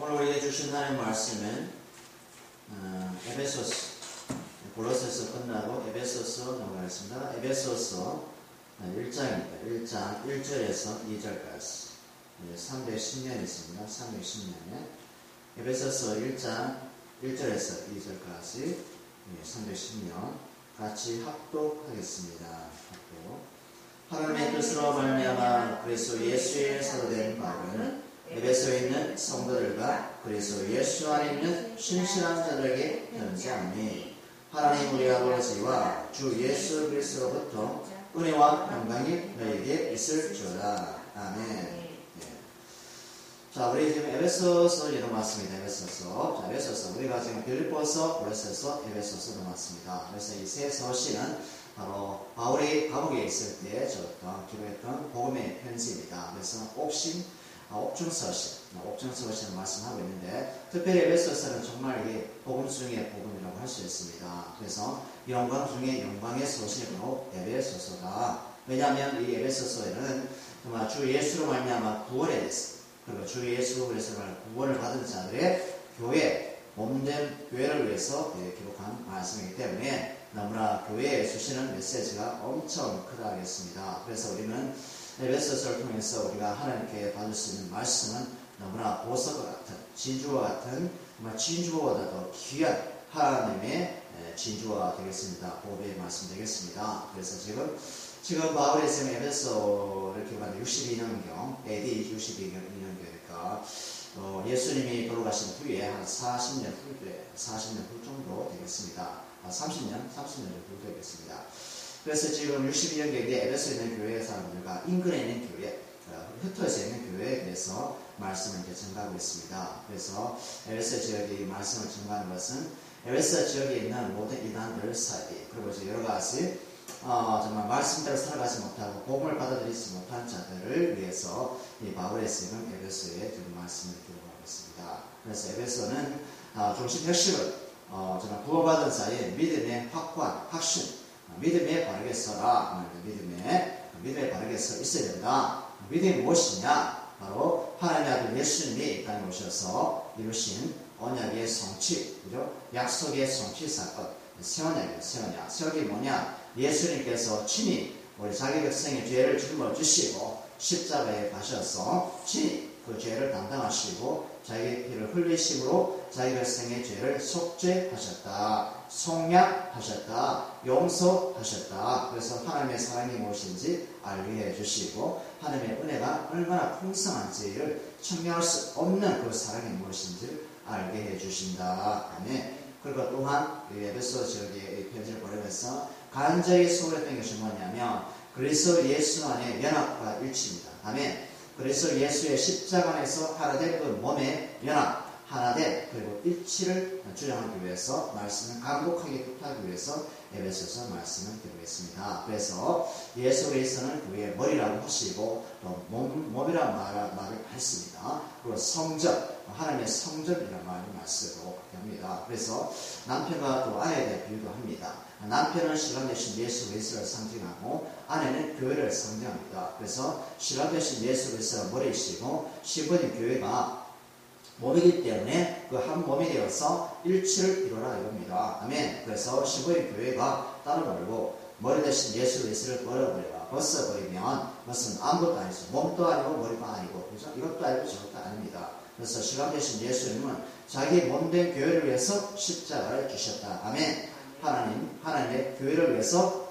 오늘 우리에게 주신 하나님의 말씀은 에베소서, 골로새서 끝나고 에베소서 넘어가겠습니다. 에베소서 1장입니다. 1장 1절에서 2절까지 310년이 있습니다. 310년에 에베소서 1장 1절에서 2절까지 310년 같이 합독하겠습니다. 합독. 하나님의 뜻으로 말미암아 그리스도 예수의 사도된 바울은 에베소에 있는 성도들과 그리스도 예수 안에 있는 신실한 자들에게 편지하니 하나님 우리 아버지와 주 예수 그리스도로부터 은혜와 영광이 너희에게 있을지어다. 아멘. 자, 우리 지금 에베소서 넘어왔습니다. 에베소서. 자, 에베소서. 우리가 지금 빌립보서, 골로새서, 에베소서 넘어왔습니다. 그래서 이 세 서신은 바로 바울이 감옥에 있을 때 기록했던 복음의 편지입니다. 그래서 옥중서신을 말씀하고 있는데, 특별히 에베소서는 정말 이게 복음 중의 복음이라고 할 수 있습니다. 그래서 영광 중에 영광의 서신이 바로 에베소서다. 왜냐하면 이 에베소서에는 정말 주 예수로 말미암아 구원에 대해서, 그리고 주 예수 그리스도 구원을 받은 자들의 교회, 몸된 교회를 위해서 기록한 말씀이기 때문에 너무나 교회에 주시는 메시지가 엄청 크다 하겠습니다. 그래서 우리는 에베소서를 통해서 우리가 하나님께 받을 수 있는 말씀은 너무나 보석과 같은, 진주와 같은, 정말 진주보다 더 귀한 하나님의 진주가 되겠습니다. 보배의 말씀 되겠습니다. 그래서 지금 바울이 지금 에베소를 기록하는 62년경, AD 62년경이니까 예수님이 돌아가신 후에 한 40년 후 정도 되겠습니다. 30년 정도 되겠습니다. 그래서 지금 62년경에 에베소에 있는 교회 사람들과 인근에 있는 교회, 흩어져 있는 교회에 대해서 말씀을 이제 전가하고 있습니다. 그래서 에베소 지역의 말씀을 전가하는 것은 에베소 지역에 있는 모든 이단들 사이, 그리고 이제 여러 가지 정말 말씀대로 살아가지 못하고 복음을 받아들이지 못한 자들을 위해서 이 바울의 지금 에베소에 지금 말씀을 기록하고 있습니다. 그래서 에베소는 중심 핵심을 정말 구원받은 자의 믿음의 확고한 확신, 믿음에 바르게 서라. 믿음에 바르게 서 있어야 된다. 믿음이 무엇이냐? 바로 하나님의 아들 예수님이 이 땅에 오셔서 이루신 언약의 성취, 그죠? 약속의 성취 사건, 세원약이 뭐냐? 예수님께서 친히 우리 자기 백성의 죄를 짊어지시고 십자가에 가셔서 친히 그 죄를 담당하시고 자기 피를 흘리심으로 자기 백성의 죄를 속죄하셨다, 속량하셨다, 용서하셨다. 그래서 하나님의 사랑이 무엇인지 알게 해주시고 하나님의 은혜가 얼마나 풍성한지를 청량할 수 없는 그 사랑이 무엇인지 알게 해주신다. 아멘. 그리고 또한 에베소 지역의 편지를 보내면서 간절히 소원했던 것이 뭐냐면 그리스도 예수 안에 연합과 일치입니다. 아멘. 그래서 예수의 십자가 안에서 하나 된 그 몸의 연합, 하나 된 그리고 일치를 주장하기 위해서 말씀을 강독하게 뜻하기 위해서 에베소서 말씀을 기록했습니다. 그래서 예수 그리스도는 그의 머리라고 하시고 또 몸이라는 말을 했습니다. 그리고 성전, 하나님의 성전이라는 말을 쓰고 합니다. 그래서 남편과 또 아내에 대한 비유도 합니다. 남편은 신랑 되신 예수 그리스도를 상징하고 아내는 교회를 상징합니다. 그래서 신랑 되신 예수 그리스도가 머리이시고 신부인 교회가 몸이기 때문에 그 한 몸이 되어서 일치를 이루라 이겁니다. 아멘. 그래서 신부인 교회가 따로 놀고 머리 대신 예수 그리스도를 벗어버리면 그것은 아무것도 아니죠. 몸도 아니고 머리도 아니고, 그죠? 이것도 아니고 저것도 아닙니다. 그래서 신랑 되신 예수님은 자기 몸된 교회를 위해서 십자가를 주셨다. 아멘. 하나님의 교회를 위해서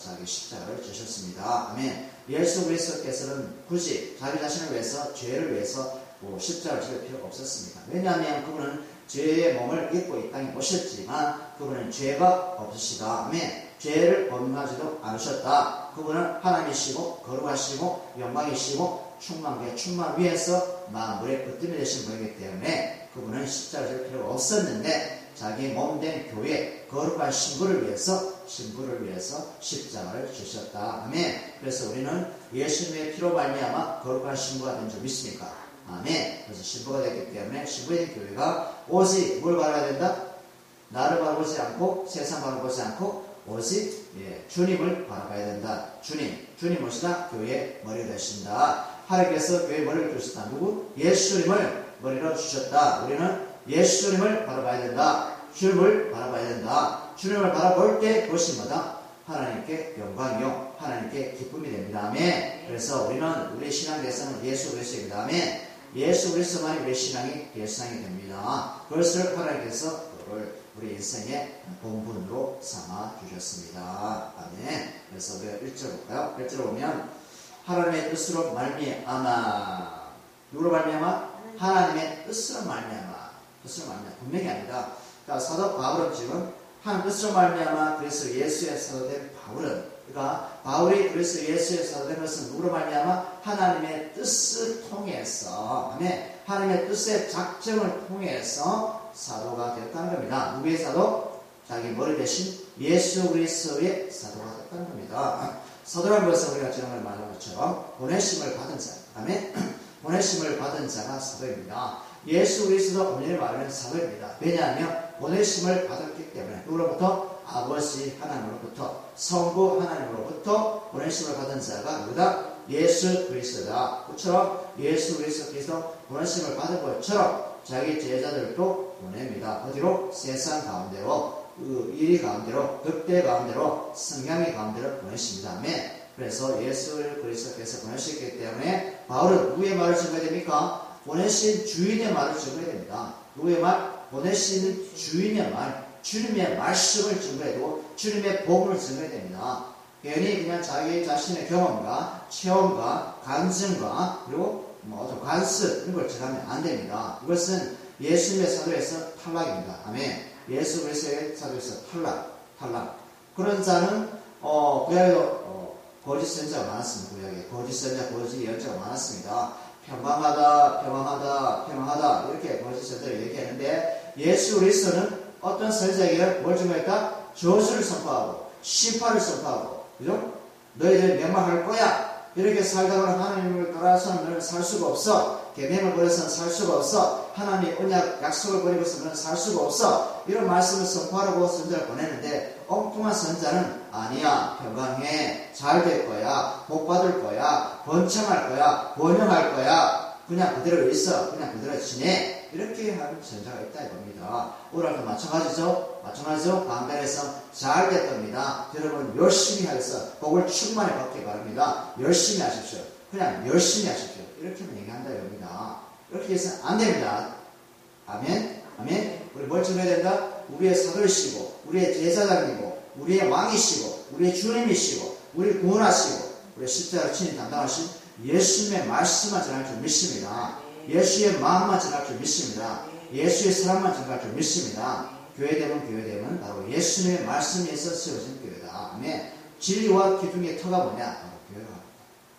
자기 십자가를 주셨습니다. 아멘. 예수 그리스도께서는 굳이 자기 자신을 위해서, 죄를 위해서 십자가를 지을 필요가 없었습니다. 왜냐하면 그분은 죄의 몸을 입고 이 땅에 오셨지만 그분은 죄가 없으시다. 아멘. 죄를 범하지도 않으셨다. 그분은 하나님이시고 거룩하시고 영광이시고 충만 위에서 만물의 으뜸이 되신 분이기 때문에 그분은 십자가를 지을 필요가 없었는데 자기 몸된 교회 거룩한 신부를 위해서 십자가를 주셨다. 아멘. 그래서 우리는 예수님의 피로 말미암아 거룩한 신부가 된 줄 믿습니까? 아멘. 그래서 신부가 됐기 때문에 신부의 교회가 오직 뭘 바라봐야 된다? 나를 바라보지 않고 세상 바라보지 않고 오직 주님을 바라봐야 된다. 주님 오시다 교회의 머리가 되신다. 하나님께서 교회의 머리를 주시다. 누구? 예수님을 머리로 주셨다. 우리는 예수님을 바라봐야 된다. 주님을 바라봐야 된다. 주님을 바라볼 때 그것이 뭐다? 하나님께 영광이요, 하나님께 기쁨이 됩니다. 아멘. 그래서 우리는 우리의 신앙에 대해서는 예수 그리스도입니다. 아멘. 예수 그리스도만이 우리의 신앙이 됩니다. 그것을 하나님께서 그걸 우리 인생의 본분으로 삼아 주셨습니다. 아멘. 그래서 우리가 1절 볼까요? 1절 보면 하나님의 뜻으로 말미암아. 누구로 말미암아? 하나님의 뜻으로 말미암아. 분명히 아니다. 그러니까 사도 바울은 지금 하나님 뜻으로 말미암아 그리스도 예수의 사도된 바울은, 그러니까 바울이 그리스도 예수의 사도된 것은 누구로 말미암아? 하나님의 뜻을 통해서, 아멘. 하나님의 뜻의 작정을 통해서 사도가 되었다는 겁니다. 누구의 사도? 자기 머리 대신 예수 그리스도의 사도가 되었다는 겁니다. 사도라는 것은 우리가 지난번에 말한 것처럼 보내심을 받은 자, 아멘. 보내심을 받은 자가 사도입니다. 예수 그리스도 엄연히 말하면 사도입니다. 왜냐하면 보내심을 받았기 때문에. 누구로부터? 아버지 하나님으로부터, 성부 하나님으로부터 보내심을 받은 자가 누구다? 예수 그리스도다. 그처럼 예수 그리스도께서 보내심을 받은 것처럼 자기 제자들도 보냅니다. 어디로? 세상 가운데로, 이리 가운데로, 득대 가운데로, 성향의 가운데로 보내십니다. 아멘. 그래서 예수 그리스도께서 보내셨기 때문에 바울은 누구의 말을 증거해야 됩니까? 보내신 주인의 말을 증거해야 됩니다. 누구의 말? 보내시는 주인의 말, 주님의 말씀을 증거해야 되고 주님의 복음을 증거해야 됩니다. 괜히 그냥 자기 자신의 경험과 체험과 간증과 그리고 어떤 관습 이런 걸 전하면 안 됩니다. 이것은 예수님의 사도에서 탈락입니다. 아멘. 예수 그리스도의 사도에서 탈락. 그런 자는 구약에도 거짓 선자가 많았습니다. 구약에 거짓 선자, 거짓 예언자가 많았습니다. 평안하다 이렇게 거짓 선자를 얘기하는데 예수 그리스도는 어떤 선자에게 뭘 증거했다? 저주를 선포하고 심판을 선포하고, 그죠? 너희들 멸망할 거야. 이렇게 살다가 하나님을 따라서는 너는 살 수가 없어. 계명을 버려서는 살 수가 없어. 하나님 언약 약속을 버리고서 너는 살 수가 없어. 이런 말씀을 선포하라고 선자를 보내는데 엉뚱한 선자는 아니야, 평강해, 잘 될 거야, 복 받을 거야, 번창할 거야, 번영할 거야, 그냥 그대로 있어, 그냥 그대로 지내, 이렇게 하는 선자가 있다 이겁니다. 오늘도 마찬가지죠. 강단에서 잘 될 겁니다. 여러분 열심히 하셔서 복을 충만히 받기 바랍니다. 열심히 하십시오. 그냥 열심히 하십시오. 이렇게만 얘기한다 이겁니다. 이렇게 해서는 안 됩니다. 아멘. 우리 뭘 증거해야 된다? 우리의 사도이시고 우리의 제사장이고 우리의 왕이시고 우리의 주님이시고 우리를 구원하시고 우리의 십자가를 친히 담당하신 예수님의 말씀만 전할 줄 믿습니다. 예수의 마음만 전할 줄 믿습니다. 예수의 사랑만 전할 줄 믿습니다. 교회됨은 바로 예수님의 말씀에서 세워진 교회다. 아멘. 진리와 기둥의 터가 뭐냐? 바로 교회가.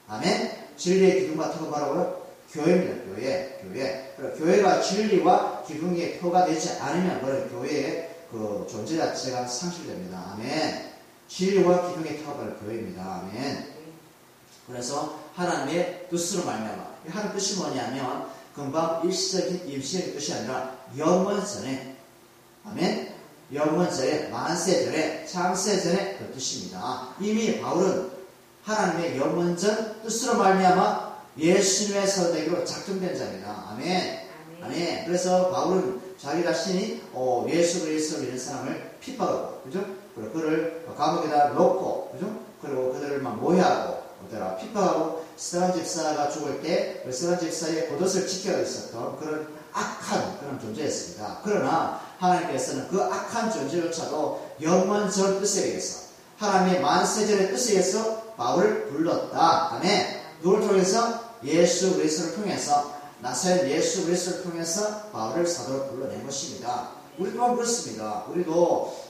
아멘. 진리의 기둥과 터가 뭐라고요? 교회입니다. 교회. 교회가 진리와 기둥의 터가 되지 않으면 그런 교회의 그 존재 자체가 상실됩니다. 아멘. 진리와 기둥의 터가 바로 교회입니다. 아멘. 그래서 하나님의 뜻으로 말미암아. 하나님 뜻이 뭐냐면 금방 일시적인 임시적인 뜻이 아니라 영원전에, 아멘. 영원전에, 만세전에, 창세전에 그 뜻입니다. 이미 바울은 하나님의 영원전 뜻으로 말미암아 예수님의 사도되기로 작정된 자입니다. 아멘. 그래서 바울은 자기 자신이 예수 그리스도를 믿는 사람을 핍박하고, 그죠? 그리고 그를 감옥에다 놓고, 그죠? 그리고 그들을 막 모해하고, 핍박하고, 스데반 집사가 죽을 때 스데반 집사의 겉옷을 지켜 있었던 그런 악한 그런 존재였습니다. 그러나 하나님께서는 그 악한 존재조차도 영원전 뜻에 의해서 하나님의 만세전의 뜻에 의해서 바울을 불렀다. 아멘. 누굴 통해서? 예수 그리스도를 통해서, 나사렛 예수 그리스도를 통해서 바울을 사도로 불러낸 것입니다. 우리 또한 그렇습니다.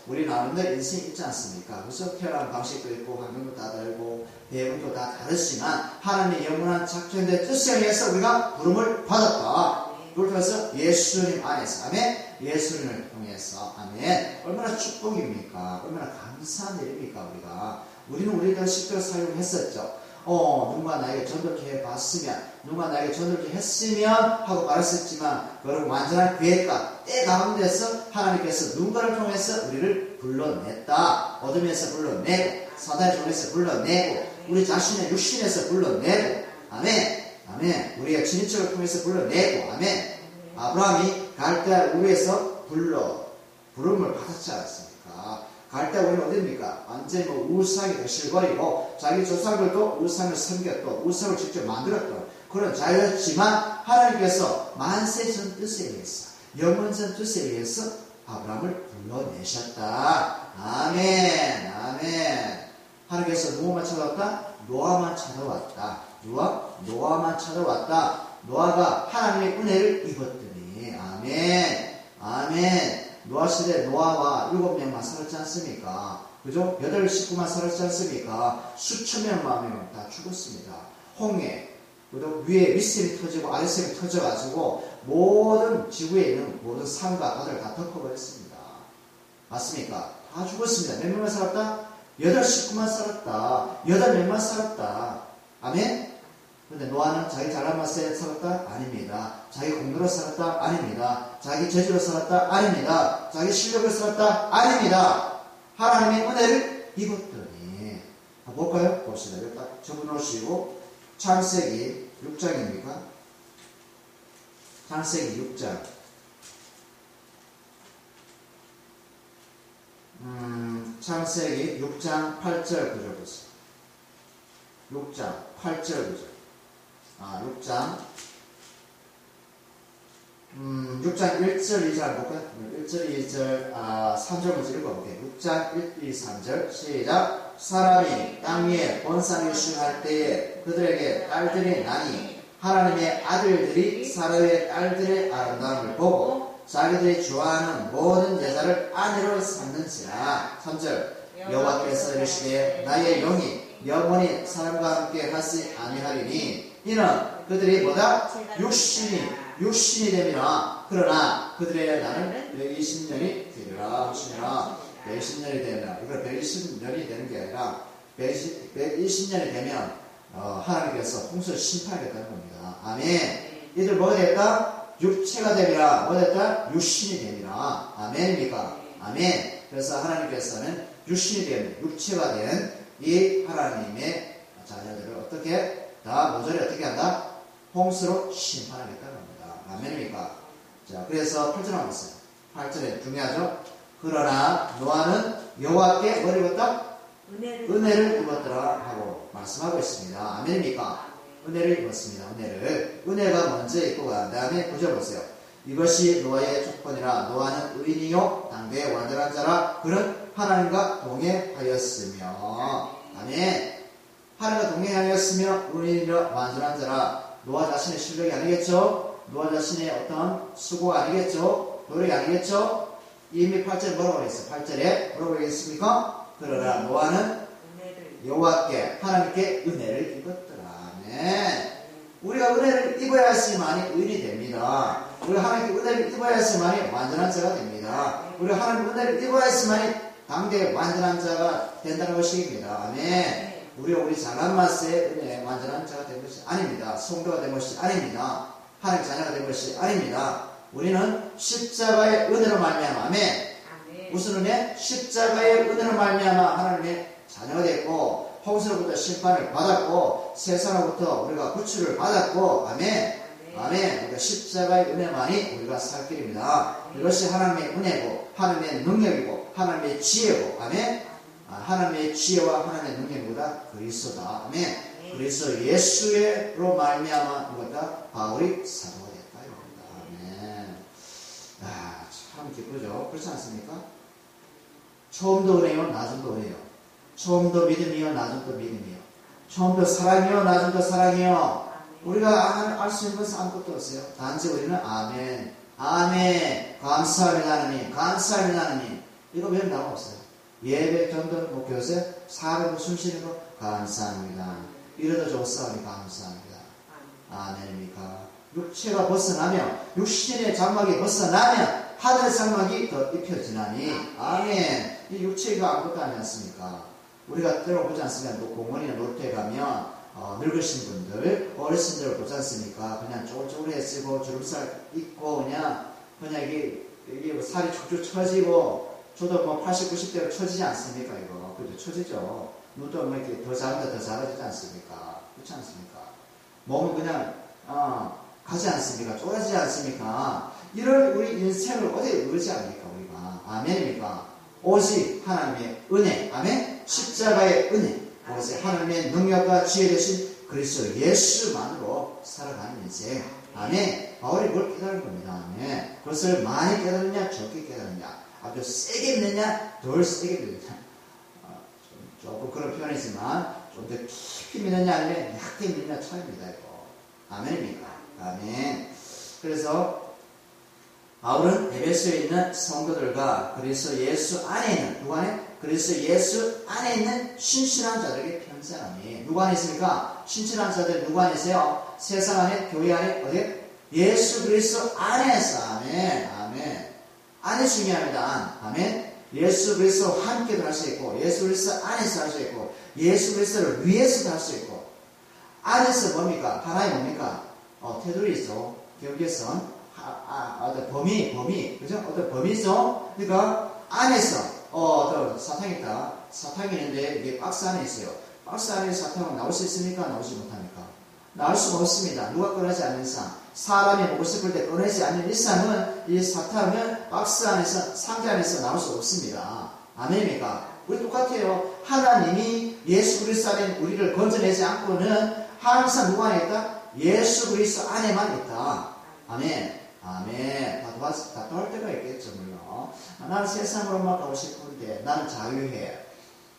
우리 나름대로 인생이 있지 않습니까? 그래서 태어난 방식도 있고 환경도 다 다르고 배움도 다 다르지만 하나님의 영원한 작전된 뜻에 의해서 우리가 부름을 받았다. 그걸 통해서 예수님 안에서, 아멘. 예수님을 통해서, 아멘. 얼마나 축복입니까? 얼마나 감사한 일입니까? 우리는 우리들 식대로 살려고 했었죠. 누가 나에게 전도케 해봤으면, 누가 나에게 전도케 했으면 하고 말했었지만, 그런 완전한 계획과 때 가운데서 하나님께서 누군가를 통해서 우리를 불러냈다. 어둠에서 불러내고, 사단의 종에서 불러내고, 우리 자신의 육신에서 불러내고, 아멘. 우리의 진입적을 통해서 불러내고, 아멘. 아브라함이 갈대아 우에서 부름을 받았지 않았습니까? 갈대아 우는 어디입니까? 완전히 우상이 실거리고 자기 조상들도 우상을 섬겼고 우상을 직접 만들었던 그런 자였지만 하나님께서 만세전 뜻에 의해서 영원전 뜻에 의해서 아브라함을 불러내셨다. 아멘. 아멘. 하나님께서 누구만 찾아왔다? 노아만 찾아왔다. 노아만 찾아왔다. 노아가 하나님의 은혜를 입었더니 아멘. 아멘. 노아 시대 노아와 7명만 살았지 않습니까? 그죠? 8식구만 살았지 않습니까? 수천 명만 다 죽었습니다. 홍해. 그리고 위에 윗샘이 터지고 아랫샘이 터져가지고 모든 지구에 있는 모든 산과 바다를 다 덮어버렸습니다. 맞습니까? 다 죽었습니다. 몇 명만 살았다? 8식구만 살았다. 8명만 살았다. 아멘? 근데 노아는 자기 잘난 맛에 살았다? 아닙니다. 자기 공로로 살았다? 아닙니다. 자기 재주로 살았다? 아닙니다. 자기 실력으로 살았다? 아닙니다. 하나님의 은혜를 입었더니 볼까요? 봅시다. 여기 딱 적어놓으시고 창세기 6장입니까? 창세기 6장. 창세기 6장 8절 9절 보세요. 6장 8절 9절. 6장 1절 2절 볼까요? 1절 2절 3절 먼저 읽어볼게요. 6장 1, 2, 3절 시작. 사람이 땅 위에 번성이 숭할 때에 그들에게 딸들이 나니 하나님의 아들들이 사람의 딸들의 아름다움을 보고 자기들이 좋아하는 모든 여자를 아내로 삼는지라. 3절 여호와께서 이르시되 나의 영이 영원히 사람과 함께 하지 아니하리니 이는 그들이 뭐다? 육신이 됨이나 그러나 그들의 나는 120년이 되리라 하시니라. 120년이 되면 이걸 120년이 되는 게 아니라 120년이 되면 하나님께서 홍수를 심판하겠다는 겁니다. 아멘. 이들 뭐가 됐다? 육체가 되리라. 뭐가 됐다? 육신이 되리라. 아멘입니까? 아멘. 그래서 하나님께서는 육신이 된 육체가 된 이 하나님의 자녀들을 어떻게 다 모조리 어떻게 한다? 홍수로 심판하겠다는 겁니다. 아멘입니까? 자, 그래서 8절 한번 보세요. 8절에 중요하죠? 그러나 노아는 여호와께 뭘 입었다? 은혜를 입었더라 하고 말씀하고 있습니다. 아멘입니까? 은혜를 입었습니다. 은혜가 먼저 입고 간 다음에 9절 보세요. 이것이 노아의 조건이라. 노아는 의인이요 당대의 완전한 자라. 그는 하나님과 동행하였으며. 아멘. 하나님과 동행하였으며 의인이요 완전한 자라. 노아 자신의 실력이 아니겠죠? 노아 자신의 어떤 수고가 아니겠죠? 노력이 아니겠죠? 이미 8절에 뭐라고 했어요? 8절에 뭐라고 했습니까? 그러나 노아는 여호와께 하나님께 은혜를 입었더라. 아멘. 우리가 은혜를 입어야지만이 의인이 됩니다. 우리가 하나님께 은혜를 입어야지만이 완전한 자가 됩니다. 우리가 하나님 은혜를 입어야지만이 당대의 완전한 자가 된다는 것입니다. 아멘. 우리 잘난 맛에 은혜의 완전한 자가 된 것이 아닙니다. 성도가 된 것이 아닙니다. 하나님 자녀가 된 것이 아닙니다. 우리는 십자가의 은혜로 말미암아. 아멘. 무슨 은혜? 십자가의 은혜로 말미암아 하나님의 자녀가 됐고 홍수로부터 심판을 받았고 세상으로부터 우리가 구출을 받았고. 아멘. 아멘. 그러니까 십자가의 은혜만이 우리가 살 길입니다. 이것이 하나님의 은혜고 하나님의 능력이고 하나님의 지혜고. 아멘. 하나님의 지혜와 하나님의 능력보다 그리스도다. 아멘. 그리스도 예수로 말미암아 이거다 바울이 사도가 됐다 이겁니다. 아멘. 참 기쁘죠. 그렇지 않습니까? 처음도 은혜요, 나중도 은혜요. 처음도 믿음이요, 나중도 믿음이요. 처음도 사랑이요, 나중도 사랑이요. 우리가 알 수 있는 것은 아무것도 없어요. 단지 우리는 아멘, 아멘, 감사합니다 하나님, 감사합니다 하나님. 이거 외우면 나무 없어요. 예배, 전도, 교세, 사람 숨쉬는 거 감사합니다. 이러다 좋사오니 감사합니다. 아멘입니까? 육체가 벗어나면, 육신의 장막이 벗어나면 하늘의 장막이 더 입혀지나니. 아멘. 이 육체가 아무것도 아니지 않습니까? 우리가 때로 보지 않습니까? 또 공원이나 놀토에 가면 늙으신 분들, 어르신들을 보지 않습니까? 그냥 쪼글쪼글해지고 주름살 있고 그냥 이게 뭐 살이 축축 처지고 저도 뭐 80, 90대로 처지지 않습니까? 이거 그죠? 처지죠. 눈도 뭐 이렇게 더 작은데 더 작아지지 않습니까? 그렇지 않습니까? 몸은 그냥 가지 않습니까? 쪼그라지지 않습니까? 이런 우리 인생을 어디에 의지합니까, 우리가? 아멘입니까? 오직 하나님의 은혜, 아멘? 십자가의 은혜, 오직 하나님의 능력과 지혜 되신 그리스도 예수만으로 살아가는 인생. 아멘. 바울이 뭘 깨달은 겁니다. 아멘. 그것을 많이 깨달느냐, 적게 깨달느냐, 아주 세게 믿느냐, 덜 세게 믿느냐. 조금 그런 표현이지만 좀 더 깊이 믿느냐, 아니면 약하게 믿느냐 차이입니다, 이거. 아멘입니까? 아멘. 그래서 바울은 에베소에 있는 성도들과 그리스도 예수 안에 있는, 누구 안에? 그리스도 예수 안에 있는 신실한 자들에게 편지하니. 누구 안에 있습니까? 신실한 자들 누구 안에 있어요? 세상 안에, 교회 안에, 어디? 예수 그리스도 안에서. 아멘. 아멘. 안이 중요합니다. 아멘. 예수 그리스도 함께도 할 수 있고, 예수 그리스도 안에서 할 수 있고, 예수 그리스도를 위해서도 할 수 있고. 안에서 뭡니까? 하나의 뭡니까? 테두리죠. 경계선. 어떤 범위, 그죠? 어떤 범위죠? 그러니까, 안에서, 어떤 사탕이 있다. 사탕이 있는데, 이게 박스 안에 있어요. 박스 안에 사탕은 나올 수 있습니까? 나오지 못합니까? 나올 수가 없습니다. 누가 꺼내지 않는 이상. 사람이 먹고 싶을 때 꺼내지 않는 이상은, 이 사탕은 박스 안에서, 상자 안에서 나올 수 없습니다. 아멘입니까? 우리 똑같아요. 하나님이 예수 그리스도 안에 우리를 건져내지 않고는 항상 누구 안에 있다? 예수 그리스도 안에만 있다. 아멘. 아멘. 다 도할 때가 있겠죠, 물론. 나는 세상으로만 가고 싶은데, 나는 자유해.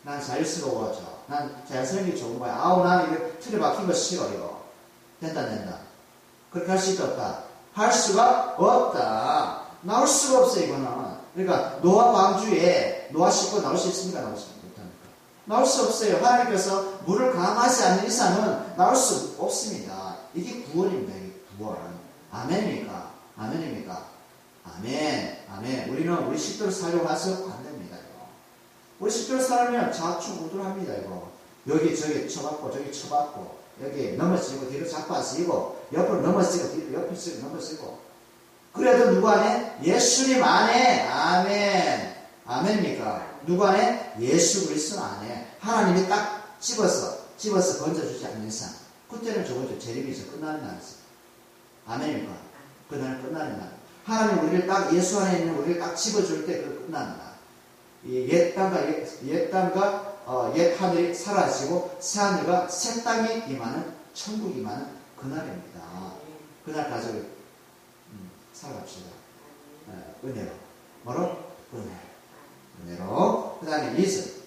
난 자유스러워져. 난 자연스러운 게 좋은 거야. 아우, 나는 이거 틀에 박힌 거 싫어, 이거. 된다. 그렇게 할 수 있다, 없다? 할 수가 없다. 나올 수가 없어, 이거는. 그러니까, 노아 방주에, 노아 씻고 나올 수 있습니까? 나올 수 못합니까? 나올 수 없어요. 하나님께서 물을 강하지 않는 이상은 나올 수 없습니다. 이게 구원입니다, 이게 구원. 아멘입니까? 아멘입니까? 아멘. 아멘. 우리는 우리 식도를 살려고 해서 안 됩니다, 이거. 우리 식도를 살면 좌충우돌합니다, 이거. 여기, 저기 쳐박고, 저기 쳐박고, 여기 넘어지고, 뒤로 자빠지고, 옆으로 넘어지고, 뒤로 옆으로 쓰고, 넘어지고. 그래도 누구 안에? 예수님 안에. 아멘. 아멘입니까? 누구 안에? 예수 그리스도 안에. 하나님이 딱 집어서 건져주지 않는 이상. 그때는 저거죠. 재림이죠. 끝나는 날이죠. 아멘입니까? 그날 끝나는 날. 하나님 우리를 딱 예수 안에 있는 우리를 딱 집어줄 때 그 끝나는 날. 옛 땅과 옛 하늘이 사라지고 새 하늘과 새 땅이 임하는 천국이 임하는 그날입니다. 그날까지 살아갑시다. 은혜로. 뭐로? 은혜로. 그 다음에 2절.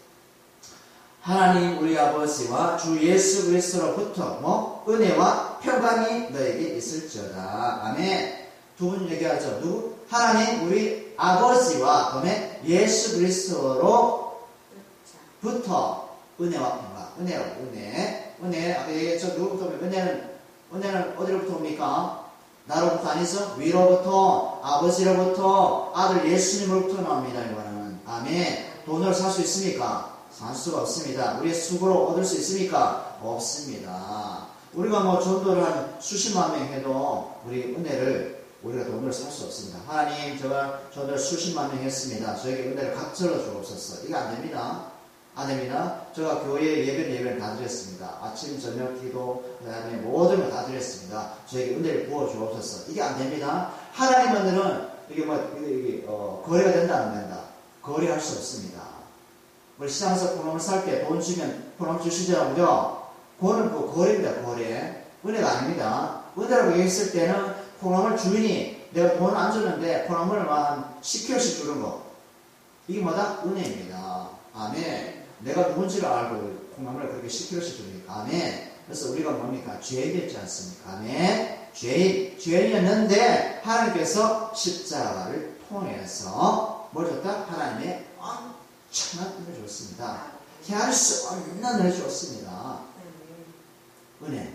하나님 우리 아버지와 주 예수 그리스도로부터 은혜와 평강이 너에게 있을지어다. 아멘. 두 분 얘기하죠. 누구? 하나님 우리 아버지와 그다음에 예수 그리스도로부터 은혜와 평강. 은혜. 아까 얘기했죠. 누구부터? 은혜는 어디로부터 옵니까? 나로부터 아니죠? 위로부터, 아버지로부터, 아들 예수님으로부터 나옵니다. 이거는. 아멘. 돈으로 살 수 있습니까? 살 수가 없습니다. 우리의 수고로 얻을 수 있습니까? 없습니다. 우리가 뭐 전도를 한 수십만 명 해도 우리 은혜를 우리가 돈으로 살 수 없습니다. 하나님, 제가 전도를 수십만 명 했습니다. 저에게 은혜를 각절로 주옵소서. 이거 안 됩니다. 안 됩니다. 제가 교회 예배를 다 드렸습니다. 아침, 저녁 기도, 그 다음에 모든 걸 다 드렸습니다. 저에게 은혜를 부어 주옵소서. 이게 안 됩니다. 하나님 은혜는 이게 거래가 된다, 안 된다? 거래할 수 없습니다. 우리 시장에서 포럼을 살 때 돈 주면 포럼 주시더라고요. 그거는 그 거래입니다, 거래. 은혜가 아닙니다. 은혜라고 얘기했을 때는 포럼을 주인이 내가 돈 안 줬는데 포럼을 한 10kg씩 주는 거. 이게 뭐다? 은혜입니다. 아멘. 내가 누군지를 알고 콩나물을 그렇게 10kg씩 주니까. 아멘. 그래서 우리가 뭡니까? 죄인이었지 않습니까? 아멘. 죄인이었는데 하나님께서 십자가를 통해서 뭘 줬다? 하나님의 엄청난 은혜를 줬습니다. 헤아릴 수 없는 은혜를 줬습니다. 은혜.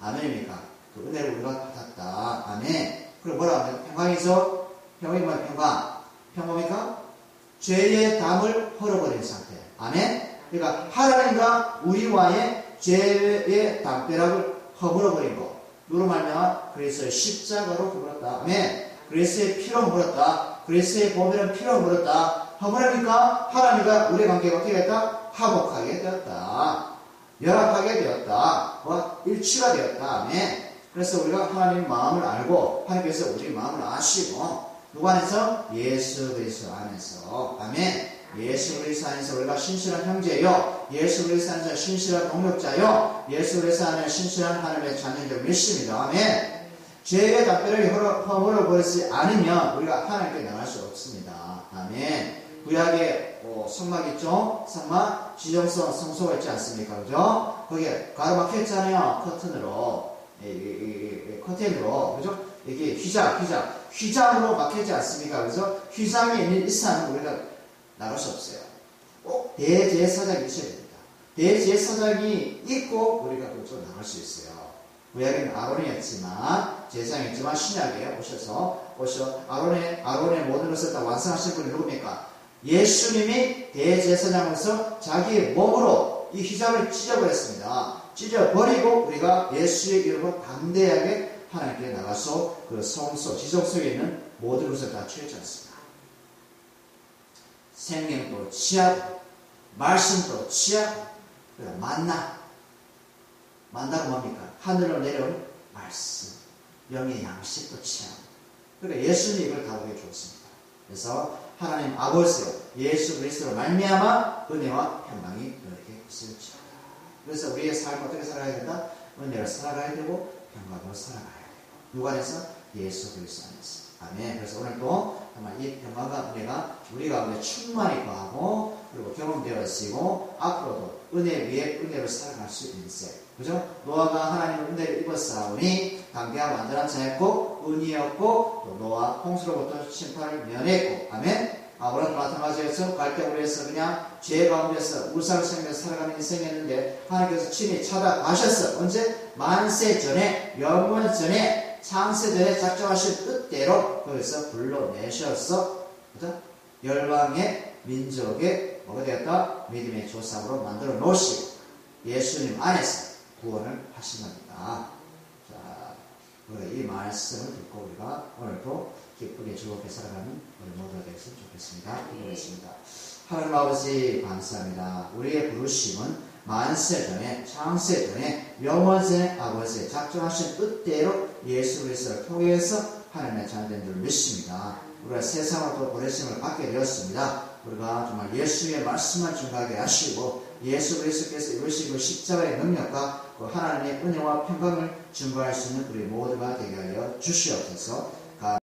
아멘입니까? 그 은혜를 우리가 받았다. 아멘. 그리고 뭐라고 합니까? 평강이죠? 평강이 뭐야? 평강입니까? 죄의 담을 헐어버린 상태. 아멘. 그러니까 하나님과 우리와의 죄의 담벼락을 허물어버린 것. 누로 말미암아 그리스도의 십자가로 허물었다. 아멘. 그리스도의 피로 허물었다. 그리스도의 보배는 피로 허물었다. 허물으니까 하나님과 우리의 관계가 어떻게 됐다? 화목하게 되었다. 연합하게 되었다. 일치가 되었다. 아멘. 그래서 우리가 하나님 마음을 알고 하나님께서 우리 마음을 아시고 누구 안에서? 예수 그리스도 안에서. 아멘. 예수 그리스도 안에서 우리가 신실한 형제요, 예수 그리스도 안에서 신실한 동력자요, 예수 그리스도 안에서 신실한 하나님의 자녀들 믿습니다. 아멘. 죄의 답변을 허물어버리지 않으면 우리가 하나님께 나갈 수 없습니다. 아멘. 구약에 성막 있죠? 성막 지정성 성소가 있지 않습니까? 그죠? 거기에 가로막혔잖아요. 커튼으로, 커튼으로, 그죠? 이게 휘장으로 막혔지 않습니까? 그죠? 휘장이 있는 이상은 우리가 나갈 수 없어요. 꼭 대제사장이 있어야 됩니다. 대제사장이 있고 우리가 그쪽으로 나갈 수 있어요. 구약에는 아론이었지만, 제사장이었지만 신약에 오셔 아론의 모든 것을 다 완성하신 분이 누굽니까? 예수님이 대제사장으로서 자기 몸으로 이 휘장을 찢어버렸습니다. 찢어버리고 우리가 예수의 이름으로 담대하게 하나님께 나가서 그 성소, 지성소에 있는 모든 것을 다 취하지 않습니다. 생명도 취하고 말씀도 취하고 만나가 뭡니까? 하늘로 내려온 말씀, 영의 양식도 취하고. 그러니까 예수님이 이걸 다 우리에게 주었습니다. 그래서 하나님 아버지요, 예수 그리스도로 말미암아 은혜와 평강이 너에게 있을지어다. 그래서 우리의 삶을 어떻게 살아야 된다? 은혜로 살아가야 되고 평강으로 살아가야 되고. 누구 안에서? 예수 그리스도 안에서. 아멘. 그래서 오늘도 정말 이 평강과 은혜가 우리 가운데 충만히 거하고 그리고 경험되어지고 앞으로도 은혜 위에 은혜로 살아갈 수 있는 세. 그죠? 노아가 하나님의 은혜를 입었사오니 강대한 완전한 자였고 은이었고 또 노아 홍수로부터 심판을 면했고. 아멘. 아브라함도 마찬가지였어. 갈대우리에서 그냥 죄 가운데서 우상을 생겨서 살아가는 인생이었는데 하나님께서 친히 찾아가셨어. 언제? 만세 전에, 영원 전에, 창세 전에 작정하신 뜻대로 거기서 불러내셨어. 그죠? 열방의 민족의 뭐가 되었다? 믿음의 조상으로 만들어 놓으시고 예수님 안에서 구원을 하신 겁니다. 자, 우리가 이 말씀을 듣고 우리가 오늘도 기쁘게 즐겁게 살아가는 우리 모두가 되었으면 좋겠습니다. 기도하겠습니다. 하나님 아버지 감사합니다. 우리의 부르심은 만세 전에, 창세 전에, 영원세 아버지의 작정하신 뜻대로 예수 그리스도를 통해서 하나님의 자녀된 줄 믿습니다. 우리가 세상으로도 부르심을 받게 되었습니다. 우리가 정말 예수의 말씀만 증거하게 하시고 예수 그리스도께서 이루신 그 십자가의 능력과 그 하나님의 은혜와 평강을 증거할 수 있는 우리 모두가 되게 하여 주시옵소서.